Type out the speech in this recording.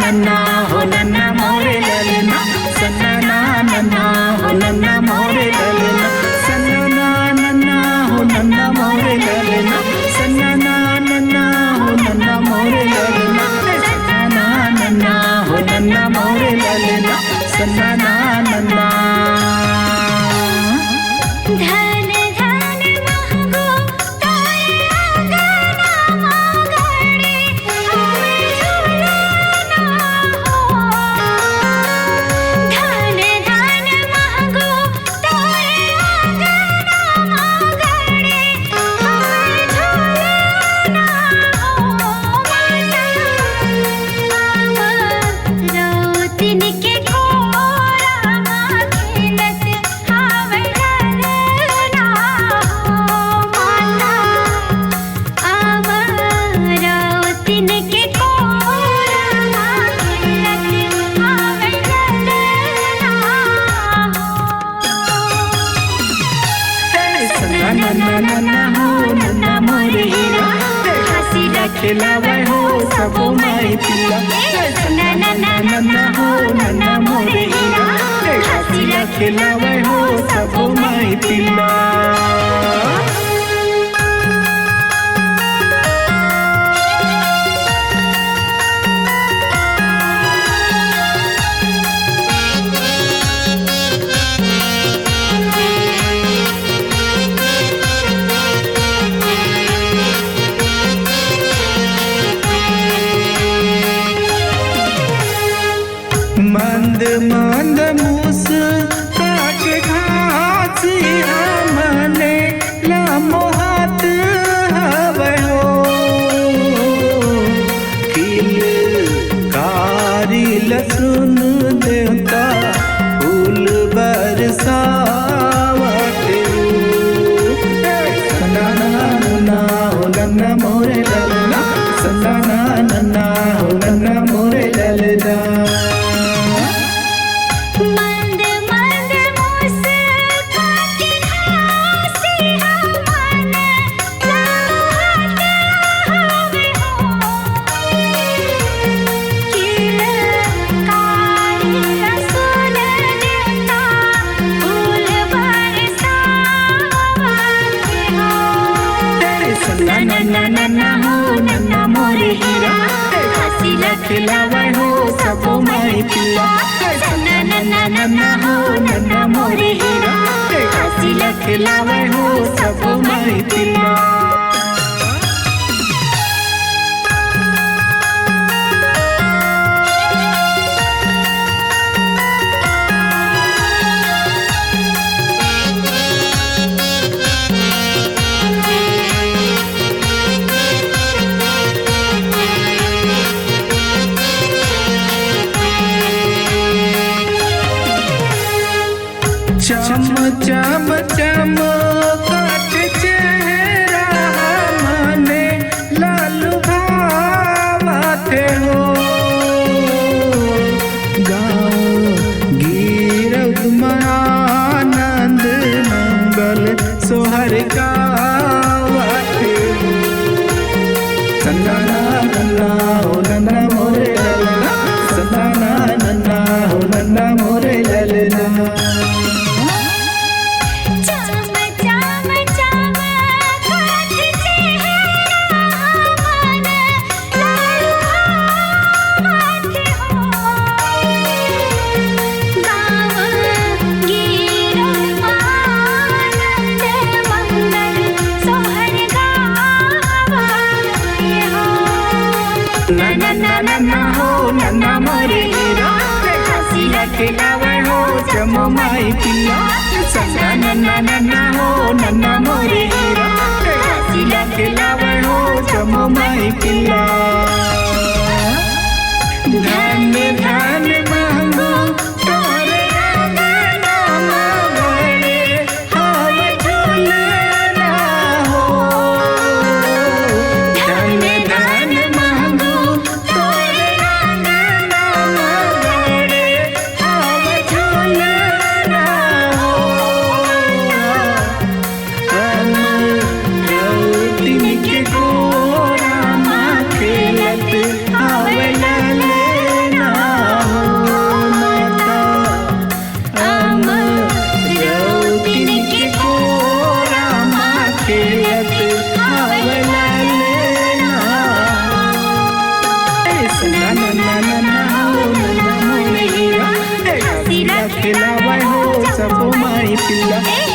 नन्ना हो नन्ना मोरे ललना सन्ना नन्ना हो नन्ना मोरे ललना सन्ना नन्ना हो नन्ना मोरे ललना सन्ना नन्ना हो नन्ना मोरे ललना सन्ना नन्ना हो नन्ना मोरे ललना सन्ना नन्ना नन्ना हो नन्ना मोरे हीरा हसीला खिलावे हो सबो माई पिला नन्ना हो नन्ना मोरे हीरा हसीला खिलावे हो सबो माई पिला मंद मंद मूस काट घासी हमने लमोहत हवे हो खिल कारी लसुन देवता फूल बरसावते सन्ना नन्ना हो नन्ना मोरे ललना सन्ना नन्ना हो नन्ना मोरे ललना नन्ना हो नन्ना मोरे हीरा हसीला खिलावे हो सबो माई पिला नन्ना हो नन्ना मोरे हीरा हसीला खिलावे हो सबो माई पिला चम चम चम काट चेहरा मने लालू भावते हो गाँव गिरद आनंद मंगल सोहर गावते हो सन्ना नन्ना हो नन्ना मोरे ललना सन्ना नन्ना हो नन्ना मोरे ललना नन्ना हो नन्ना मोरे हीरा हसीला खिलावे हो जमो माई पिला सन्ना नन्ना हो नन्ना मोरे हीरा हसीला खिलावे हो जमो माई पिला धन धन महंगो तोरे नाम बड़े हवे झूलना हो धन धन महंगो तोरे नाम बड़े हवे झूलना हो हम रौतिन के गोरा माँ खेलत पिल्ला